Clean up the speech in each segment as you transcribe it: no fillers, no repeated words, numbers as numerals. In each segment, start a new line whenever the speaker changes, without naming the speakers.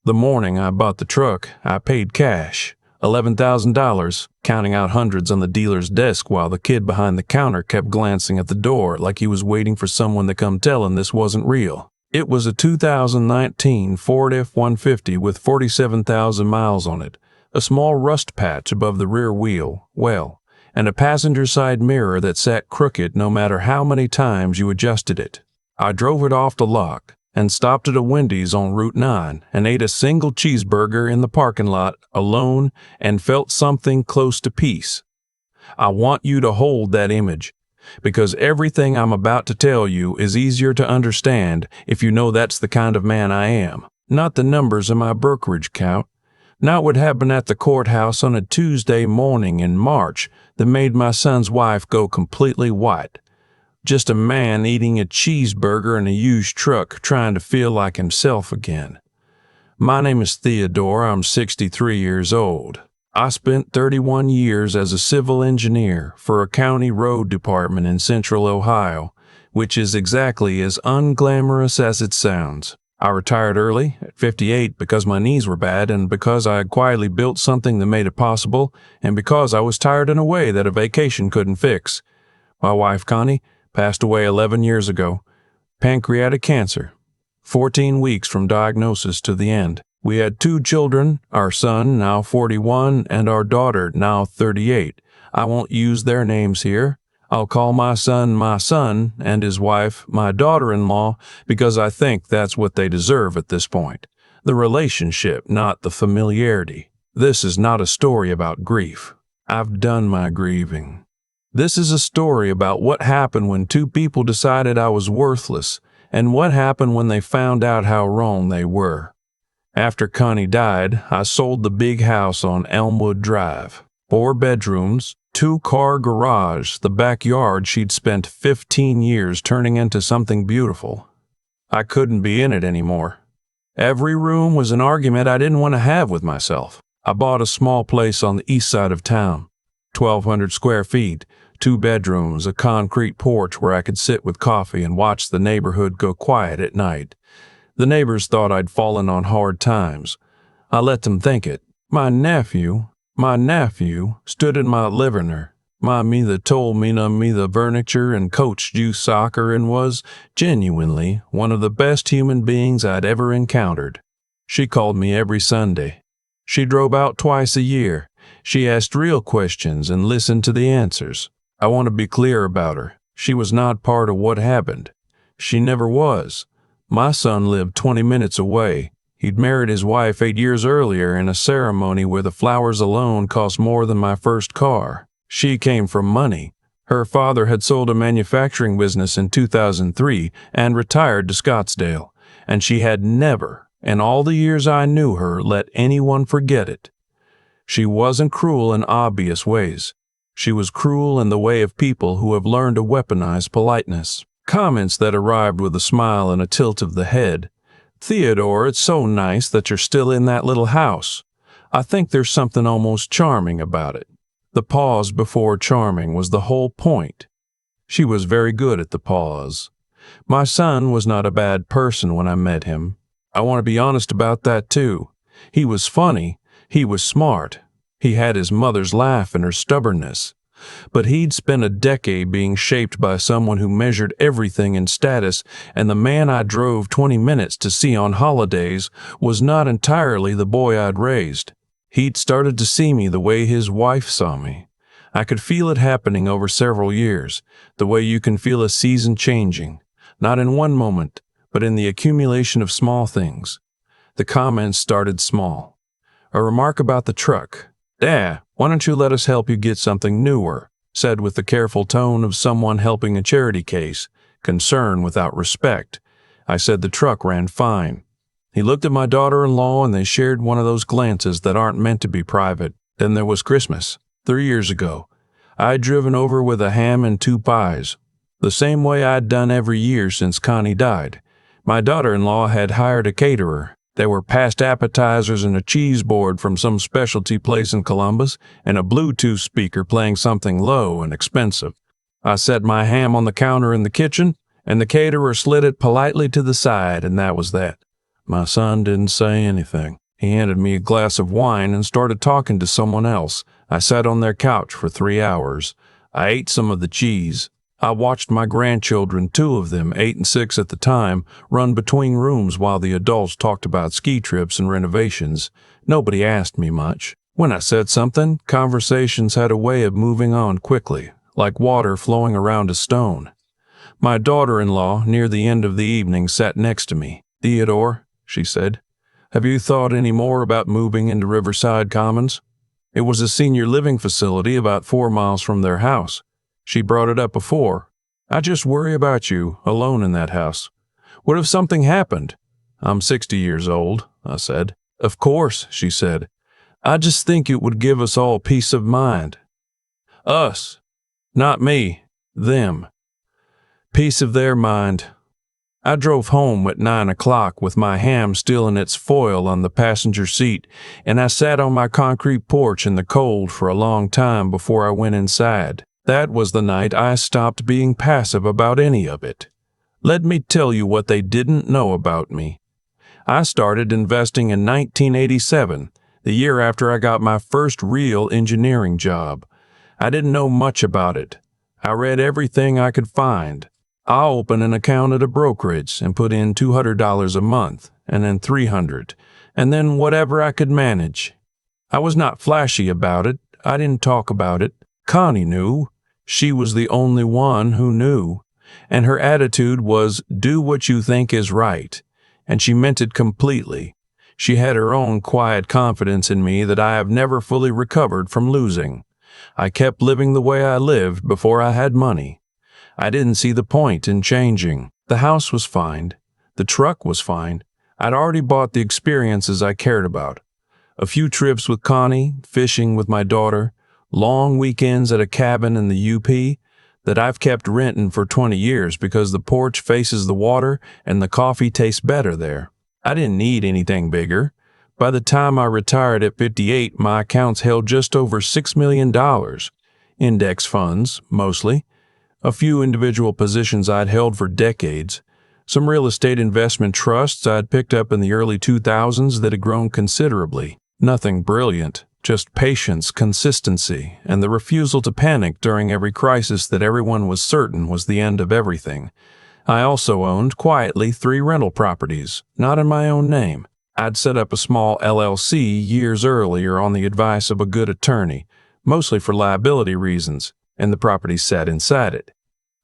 The morning I bought the truck, I paid cash, $11,000, counting out hundreds on the dealer's desk while the kid behind the counter kept glancing at the door like he was waiting for someone to come tell him this wasn't real. It was a 2019 Ford F-150 with 47,000 miles on it, a small rust patch above the rear wheel, and a passenger side mirror that sat crooked no matter how many times you adjusted it. I drove it off the lot and stopped at a Wendy's on Route 9 and ate a single cheeseburger in the parking lot alone and felt something close to peace. I want you to hold that image, because everything I'm about to tell you is easier to understand if you know that's the kind of man I am. Not the numbers in my brokerage account, not what happened at the courthouse on a Tuesday morning in March that made my son's wife go completely white. Just a man eating a cheeseburger in a used truck trying to feel like himself again. My name is Theodore. I'm 63 years old. I spent 31 years as a civil engineer for a county road department in central Ohio, which is exactly as unglamorous as it sounds. I retired early, at 58, because my knees were bad and because I had quietly built something that made it possible and because I was tired in a way that a vacation couldn't fix. My wife, Connie, passed away 11 years ago. Pancreatic cancer. 14 weeks from diagnosis to the end. We had 2 children, our son, now 41, and our daughter, now 38. I won't use their names here. I'll call my son, and his wife, my daughter-in-law, because I think that's what they deserve at this point. The relationship, not the familiarity. This is not a story about grief. I've done my grieving. This is a story about what happened when 2 people decided I was worthless, and what happened when they found out how wrong they were. After Connie died, I sold the big house on Elmwood Drive. 4 bedrooms, 2-car garage, the backyard she'd spent 15 years turning into something beautiful. I couldn't be in it anymore. Every room was an argument I didn't want to have with myself. I bought a small place on the east side of town, 1,200 square feet, 2 bedrooms, a concrete porch where I could sit with coffee and watch the neighborhood go quiet at night. The neighbors thought I'd fallen on hard times. I let them think it. My nephew stood in my living room. My mother told me the furniture and coached youth soccer and was, genuinely, one of the best human beings I'd ever encountered. She called me every Sunday. She drove out twice a year. She asked real questions and listened to the answers. I want to be clear about her. She was not part of what happened. She never was. My son lived 20 minutes away. He'd married his wife 8 years earlier in a ceremony where the flowers alone cost more than my first car. She came from money. Her father had sold a manufacturing business in 2003 and retired to Scottsdale, and she had never, in all the years I knew her, let anyone forget it. She wasn't cruel in obvious ways. She was cruel in the way of people who have learned to weaponize politeness. Comments that arrived with a smile and a tilt of the head. "Theodore, it's so nice that you're still in that little house. I think there's something almost charming about it." The pause before charming was the whole point. She was very good at the pause. My son was not a bad person when I met him. I want to be honest about that too. He was funny. He was smart. He had his mother's laugh and her stubbornness. But he'd spent a decade being shaped by someone who measured everything in status, and the man I drove 20 minutes to see on holidays was not entirely the boy I'd raised. He'd started to see me the way his wife saw me. I could feel it happening over several years, the way you can feel a season changing, not in one moment, but in the accumulation of small things. The comments started small. A remark about the truck. "Dad, why don't you let us help you get something newer?" said with the careful tone of someone helping a charity case, concern without respect. I said the truck ran fine. He looked at my daughter-in-law and they shared one of those glances that aren't meant to be private. Then there was Christmas, 3 years ago. I'd driven over with a ham and 2 pies, the same way I'd done every year since Connie died. My daughter-in-law had hired a caterer. There were past appetizers and a cheese board from some specialty place in Columbus, and a Bluetooth speaker playing something low and expensive. I set my ham on the counter in the kitchen, and the caterer slid it politely to the side, and that was that. My son didn't say anything. He handed me a glass of wine and started talking to someone else. I sat on their couch for 3 hours. I ate some of the cheese. I watched my grandchildren, 2 of them, 8 and 6 at the time, run between rooms while the adults talked about ski trips and renovations. Nobody asked me much. When I said something, conversations had a way of moving on quickly, like water flowing around a stone. My daughter-in-law, near the end of the evening, sat next to me. "Theodore," she said, "have you thought any more about moving into Riverside Commons?" It was a senior living facility about 4 miles from their house. She brought it up before. "I just worry about you, alone in that house. What if something happened?" "I'm 60 years old," I said. "Of course," she said. "I just think it would give us all peace of mind." Us. Not me. Them. Peace of their mind. I drove home at 9 o'clock with my ham still in its foil on the passenger seat, and I sat on my concrete porch in the cold for a long time before I went inside. That was the night I stopped being passive about any of it. Let me tell you what they didn't know about me. I started investing in 1987, the year after I got my first real engineering job. I didn't know much about it. I read everything I could find. I opened an account at a brokerage and put in $200 a month, and then $300, and then whatever I could manage. I was not flashy about it. I didn't talk about it. Connie knew. She was the only one who knew. And her attitude was, do what you think is right. And she meant it completely. She had her own quiet confidence in me that I have never fully recovered from losing. I kept living the way I lived before I had money. I didn't see the point in changing. The house was fine. The truck was fine. I'd already bought the experiences I cared about. A few trips with Connie, fishing with my daughter, long weekends at a cabin in the UP that I've kept renting for 20 years because the porch faces the water and the coffee tastes better there. I didn't need anything bigger. By the time I retired at 58, my accounts held just over $6 million. Index funds, mostly. A few individual positions I'd held for decades. Some real estate investment trusts I'd picked up in the early 2000s that had grown considerably. Nothing brilliant, just patience, consistency, and the refusal to panic during every crisis that everyone was certain was the end of everything. I also owned, quietly, 3 rental properties, not in my own name. I'd set up a small LLC years earlier on the advice of a good attorney, mostly for liability reasons, and the properties sat inside it.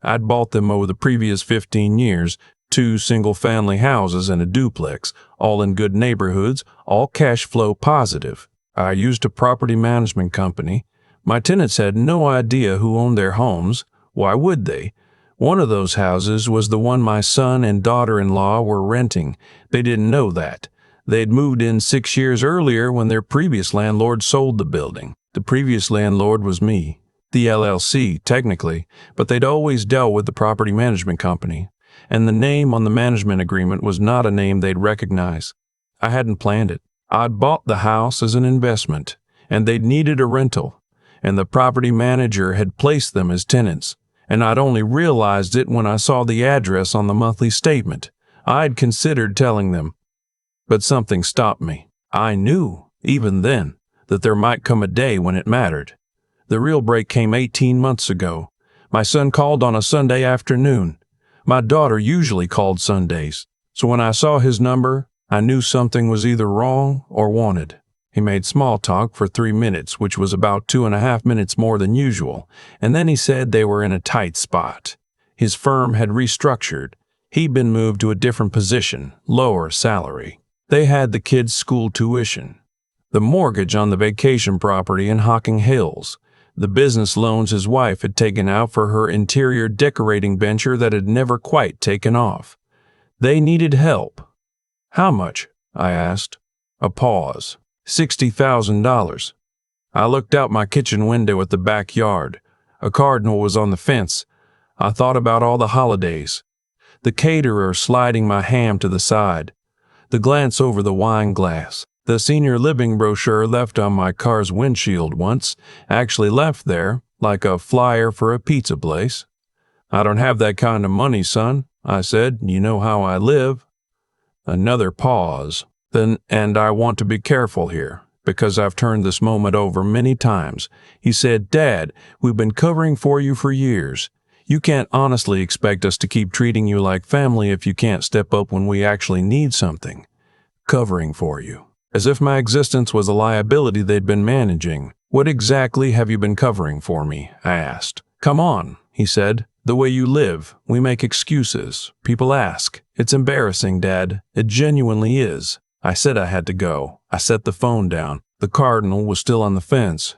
I'd bought them over the previous 15 years, 2 single-family houses and a duplex, all in good neighborhoods, all cash flow positive. I used a property management company. My tenants had no idea who owned their homes. Why would they? One of those houses was the one my son and daughter-in-law were renting. They didn't know that. They'd moved in 6 years earlier when their previous landlord sold the building. The previous landlord was me, the LLC, technically, but they'd always dealt with the property management company, and the name on the management agreement was not a name they'd recognize. I hadn't planned it. I'd bought the house as an investment, and they'd needed a rental, and the property manager had placed them as tenants, and I'd only realized it when I saw the address on the monthly statement. I'd considered telling them, but something stopped me. I knew, even then, that there might come a day when it mattered. The real break came 18 months ago. My son called on a Sunday afternoon. My daughter usually called Sundays, so when I saw his number, I knew something was either wrong or wanted. He made small talk for 3 minutes, which was about 2.5 minutes more than usual, and then he said they were in a tight spot. His firm had restructured. He'd been moved to a different position, lower salary. They had the kids' school tuition, the mortgage on the vacation property in Hocking Hills, the business loans his wife had taken out for her interior decorating venture that had never quite taken off. They needed help. How much? I asked. A pause. $60,000. I looked out my kitchen window at the backyard. A cardinal was on the fence. I thought about all the holidays. The caterer sliding my ham to the side. The glance over the wine glass. The senior living brochure left on my car's windshield once, actually left there, like a flyer for a pizza place. I don't have that kind of money, son, I said. You know how I live. Another pause. Then, and I want to be careful here, because I've turned this moment over many times. He said, "Dad, we've been covering for you for years. You can't honestly expect us to keep treating you like family if you can't step up when we actually need something. Covering for you." As if my existence was a liability they'd been managing. "What exactly have you been covering for me?" I asked. "Come on," he said. "The way you live. We make excuses. People ask. It's embarrassing, Dad. It genuinely is." I said I had to go. I set the phone down. The cardinal was still on the fence.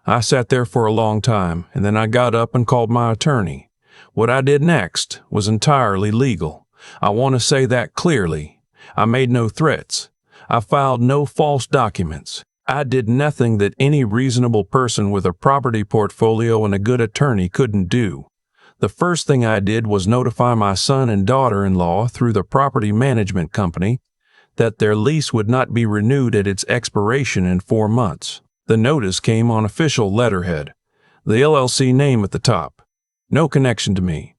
I sat there for a long time, and then I got up and called my attorney. What I did next was entirely legal. I want to say that clearly. I made no threats. I filed no false documents. I did nothing that any reasonable person with a property portfolio and a good attorney couldn't do. The first thing I did was notify my son and daughter-in-law through the property management company that their lease would not be renewed at its expiration in 4 months. The notice came on official letterhead, the LLC name at the top. No connection to me.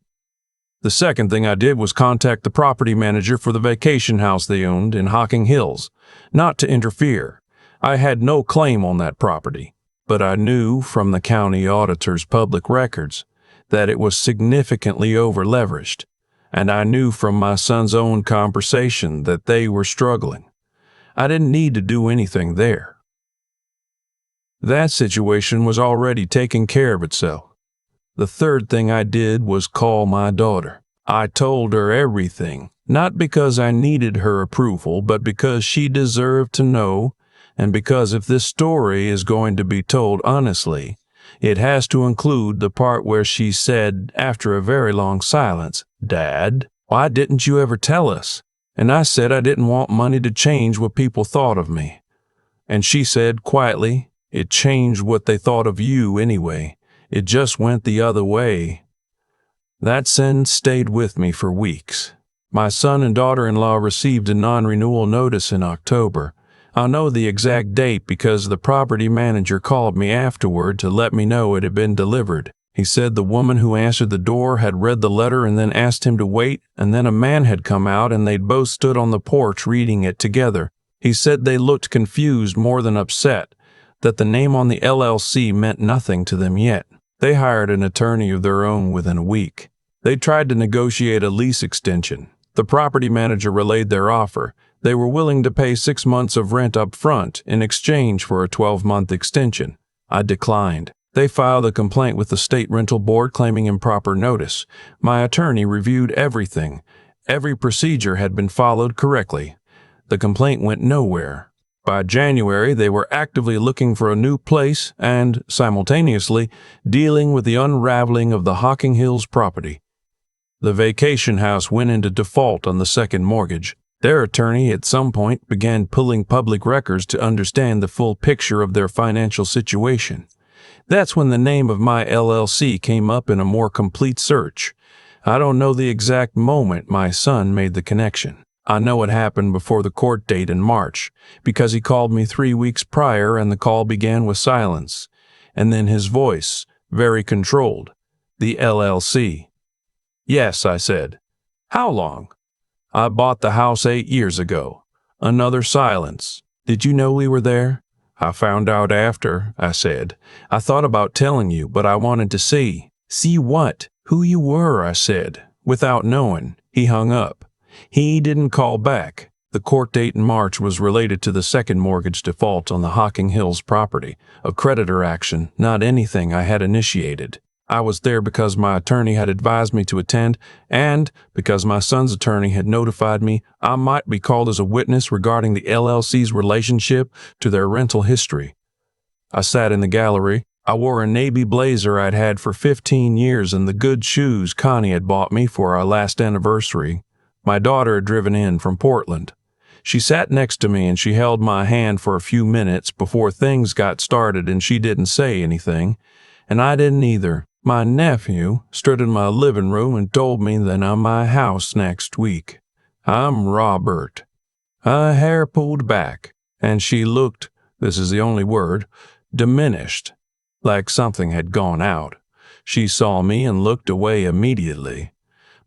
The second thing I did was contact the property manager for the vacation house they owned in Hocking Hills, not to interfere. I had no claim on that property, but I knew from the county auditor's public records that it was significantly over-leveraged, and I knew from my son's own conversation that they were struggling. I didn't need to do anything there. That situation was already taking care of itself. The third thing I did was call my daughter. I told her everything, not because I needed her approval, but because she deserved to know, and because if this story is going to be told honestly, it has to include the part where she said, after a very long silence, "Dad, why didn't you ever tell us?" And I said I didn't want money to change what people thought of me. And she said quietly, "It changed what they thought of you anyway. It just went the other way." That sentence stayed with me for weeks. My son and daughter-in-law received a non-renewal notice in October. I know the exact date because the property manager called me afterward to let me know it had been delivered. He said the woman who answered the door had read the letter and then asked him to wait, and then a man had come out and they'd both stood on the porch reading it together. He said they looked confused more than upset, that the name on the LLC meant nothing to them yet. They hired an attorney of their own within a week. They tried to negotiate a lease extension. The property manager relayed their offer. They were willing to pay 6 months of rent up front in exchange for a 12-month extension. I declined. They filed a complaint with the state rental board claiming improper notice. My attorney reviewed everything. Every procedure had been followed correctly. The complaint went nowhere. By January, they were actively looking for a new place and, simultaneously, dealing with the unraveling of the Hocking Hills property. The vacation house went into default on the second mortgage. Their attorney at some point began pulling public records to understand the full picture of their financial situation. That's when the name of my LLC came up in a more complete search. I don't know the exact moment my son made the connection. I know it happened before the court date in March, because he called me 3 weeks prior and the call began with silence. And then his voice, very controlled. "The LLC." "Yes," I said. "How long?" "I bought the house 8 years ago." Another silence. "Did you know we were there?" "I found out after," I said. "I thought about telling you, but I wanted to see." "See what?" "Who you were," I said, without knowing. He hung up. He didn't call back. The court date in March was related to the second mortgage default on the Hocking Hills property, a creditor action, not anything I had initiated. I was there because my attorney had advised me to attend, and because my son's attorney had notified me I might be called as a witness regarding the LLC's relationship to their rental history. I sat in the gallery. I wore a navy blazer I'd had for 15 years and the good shoes Connie had bought me for our last anniversary. My daughter had driven in from Portland. She sat next to me and she held my hand for a few minutes before things got started, and she didn't say anything, and I didn't either. My nephew stood in my living room and told me that I'm my house next week. I'm Robert. Her hair pulled back, and she looked, this is the only word, diminished, like something had gone out. She saw me and looked away immediately.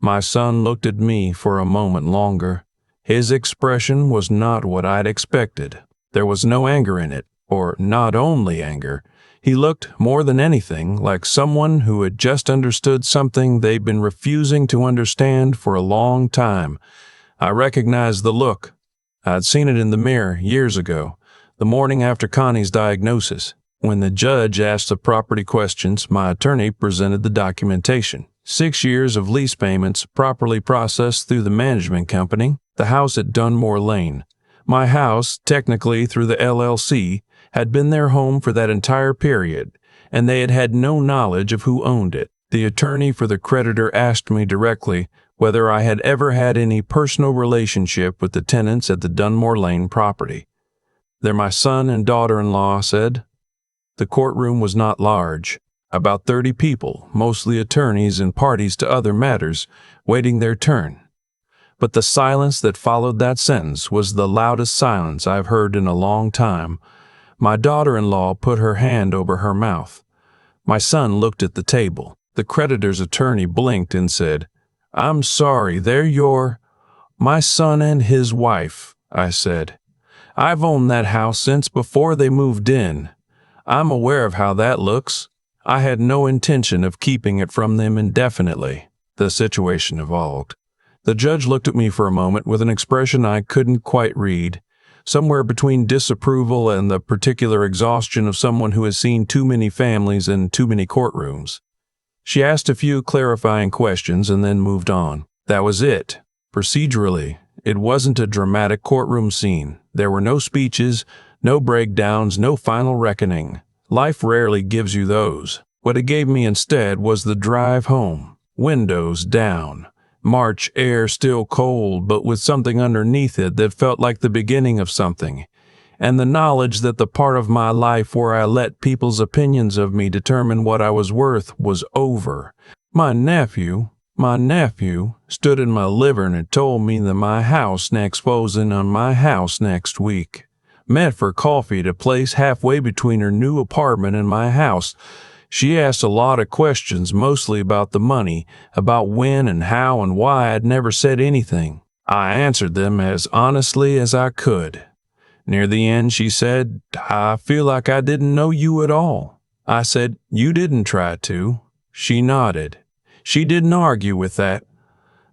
My son looked at me for a moment longer. His expression was not what I'd expected. There was no anger in it, or not only anger. He looked, more than anything, like someone who had just understood something they'd been refusing to understand for a long time. I recognized the look. I'd seen it in the mirror years ago, the morning after Connie's diagnosis. When the judge asked the property questions, my attorney presented the documentation. 6 years of lease payments properly processed through the management company, the house at Dunmore Lane. My house, technically through the LLC, had been their home for that entire period, and they had had no knowledge of who owned it. The attorney for the creditor asked me directly whether I had ever had any personal relationship with the tenants at the Dunmore Lane property. "They're my son and daughter-in-law," I said. The courtroom was not large. About 30 people, mostly attorneys and parties to other matters, waiting their turn. But the silence that followed that sentence was the loudest silence I've heard in a long time. My daughter-in-law put her hand over her mouth. My son looked at the table. The creditor's attorney blinked and said, "I'm sorry, they're your—" "My son and his wife," I said. "I've owned that house since before they moved in. I'm aware of how that looks. I had no intention of keeping it from them indefinitely." The situation evolved. The judge looked at me for a moment with an expression I couldn't quite read, somewhere between disapproval and the particular exhaustion of someone who has seen too many families and too many courtrooms. She asked a few clarifying questions and then moved on. That was it. Procedurally, it wasn't a dramatic courtroom scene. There were no speeches, no breakdowns, no final reckoning. Life rarely gives you those. What it gave me instead was the drive home. Windows down. March air still cold, but with something underneath it that felt like the beginning of something. And the knowledge that the part of my life where I let people's opinions of me determine what I was worth was over. My nephew stood in my living and told me that my house next closing on my house next week. Met for coffee at a place halfway between her new apartment and my house. She asked a lot of questions, mostly about the money, about when and how and why I'd never said anything. I answered them as honestly as I could. Near the end, she said, "I feel like I didn't know you at all." I said, "You didn't try to." She nodded. She didn't argue with that.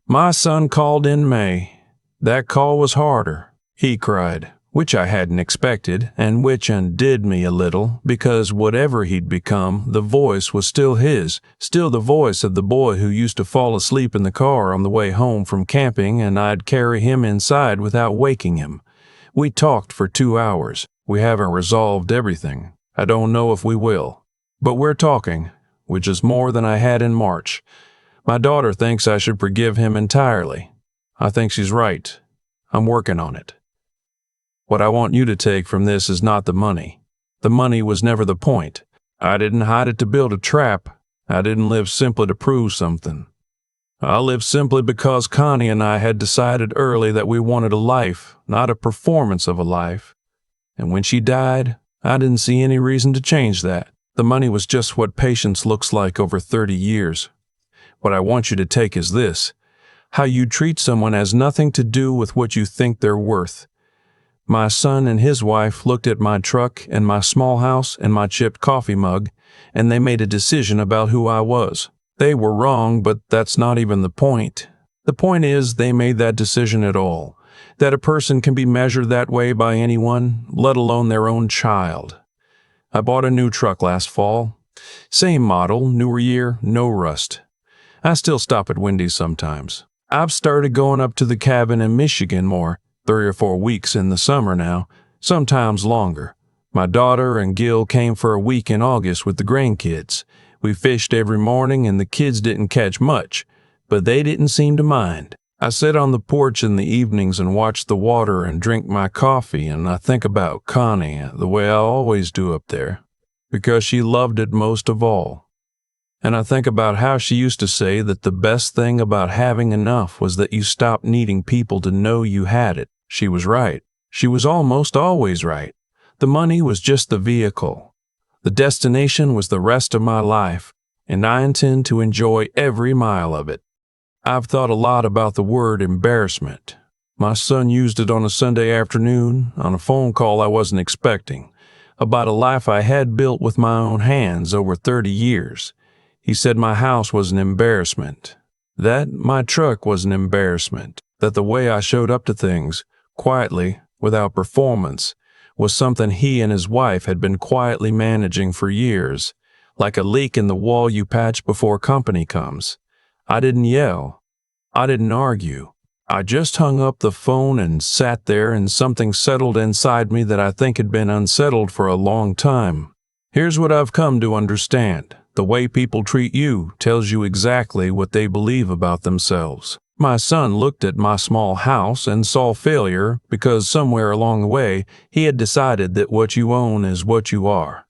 My son called in May. That call was harder. He cried, which I hadn't expected, and which undid me a little, because whatever he'd become, the voice was still his, still the voice of the boy who used to fall asleep in the car on the way home from camping, and I'd carry him inside without waking him. We talked for 2 hours. We haven't resolved everything. I don't know if we will. But we're talking, which is more than I had in March. My daughter thinks I should forgive him entirely. I think she's right. I'm working on it. What I want you to take from this is not the money. The money was never the point. I didn't hide it to build a trap. I didn't live simply to prove something. I lived simply because Connie and I had decided early that we wanted a life, not a performance of a life. And when she died, I didn't see any reason to change that. The money was just what patience looks like over 30 years. What I want you to take is this: how you treat someone has nothing to do with what you think they're worth. My son and his wife looked at my truck and my small house and my chipped coffee mug, and they made a decision about who I was. They were wrong, but that's not even the point. The point is they made that decision at all, that a person can be measured that way by anyone, let alone their own child. I bought a new truck last fall. Same model, newer year, no rust. I still stop at Wendy's sometimes. I've started going up to the cabin in Michigan more, 3 or 4 weeks in the summer now, sometimes longer. My daughter and Gil came for a week in August with the grandkids. We fished every morning and the kids didn't catch much, but they didn't seem to mind. I sit on the porch in the evenings and watch the water and drink my coffee, and I think about Connie the way I always do up there, because she loved it most of all. And I think about how she used to say that the best thing about having enough was that you stopped needing people to know you had it. She was right. She was almost always right. The money was just the vehicle. The destination was the rest of my life, and I intend to enjoy every mile of it. I've thought a lot about the word embarrassment. My son used it on a Sunday afternoon on a phone call I wasn't expecting, about a life I had built with my own hands over 30 years. He said my house was an embarrassment, that my truck was an embarrassment, that the way I showed up to things, quietly, without performance, was something he and his wife had been quietly managing for years, like a leak in the wall you patch before company comes. I didn't yell. I didn't argue. I just hung up the phone and sat there, and something settled inside me that I think had been unsettled for a long time. Here's what I've come to understand. The way people treat you tells you exactly what they believe about themselves. My son looked at my small house and saw failure because somewhere along the way he had decided that what you own is what you are.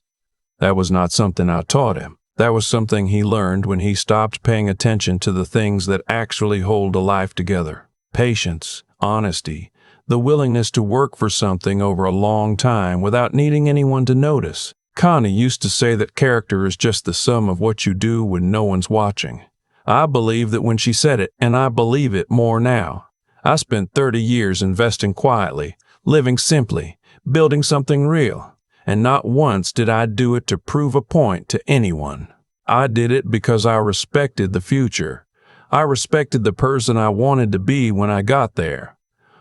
That was not something I taught him. That was something he learned when he stopped paying attention to the things that actually hold a life together. Patience, honesty, the willingness to work for something over a long time without needing anyone to notice. Connie used to say that character is just the sum of what you do when no one's watching. I believe that when she said it, and I believe it more now. I spent 30 years investing quietly, living simply, building something real, and not once did I do it to prove a point to anyone. I did it because I respected the future. I respected the person I wanted to be when I got there.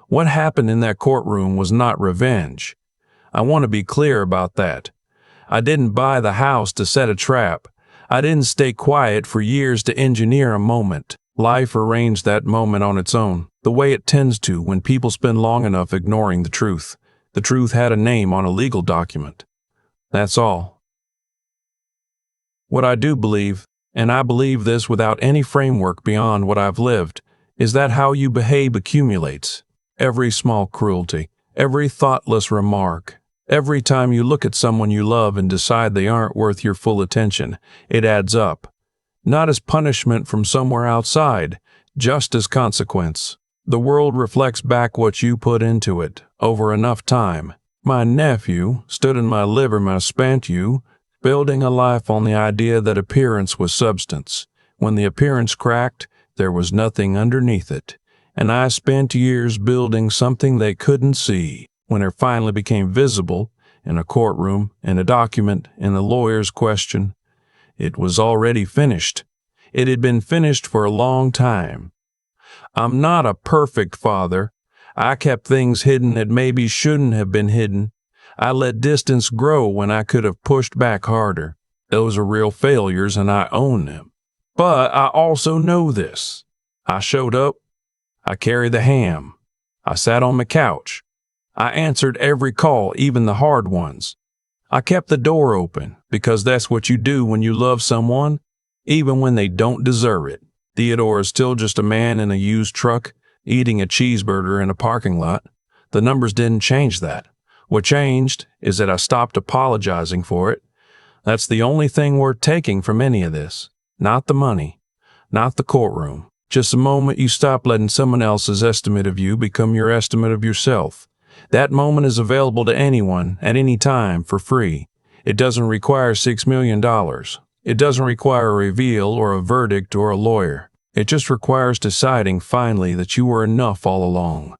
What happened in that courtroom was not revenge. I want to be clear about that. I didn't buy the house to set a trap. I didn't stay quiet for years to engineer a moment. Life arranged that moment on its own, the way it tends to when people spend long enough ignoring the truth. The truth had a name on a legal document. That's all. What I do believe, and I believe this without any framework beyond what I've lived, is that how you behave accumulates. Every small cruelty, every thoughtless remark, every time you look at someone you love and decide they aren't worth your full attention, it adds up. Not as punishment from somewhere outside, just as consequence. The world reflects back what you put into it over enough time. My nephew stood in my living room, spent you, building a life on the idea that appearance was substance. When the appearance cracked, there was nothing underneath it. And I spent years building something they couldn't see. When it finally became visible, in a courtroom, in a document, in a lawyer's question, it was already finished. It had been finished for a long time. I'm not a perfect father. I kept things hidden that maybe shouldn't have been hidden. I let distance grow when I could have pushed back harder. Those are real failures and I own them. But I also know this. I showed up. I carried the ham. I sat on the couch. I answered every call, even the hard ones. I kept the door open because that's what you do when you love someone, even when they don't deserve it. Theodore is still just a man in a used truck, eating a cheeseburger in a parking lot. The numbers didn't change that. What changed is that I stopped apologizing for it. That's the only thing worth taking from any of this. Not the money, not the courtroom. Just the moment you stop letting someone else's estimate of you become your estimate of yourself. That moment is available to anyone at any time for free. It doesn't require $6 million. It doesn't require a reveal or a verdict or a lawyer. It just requires deciding finally that you were enough all along.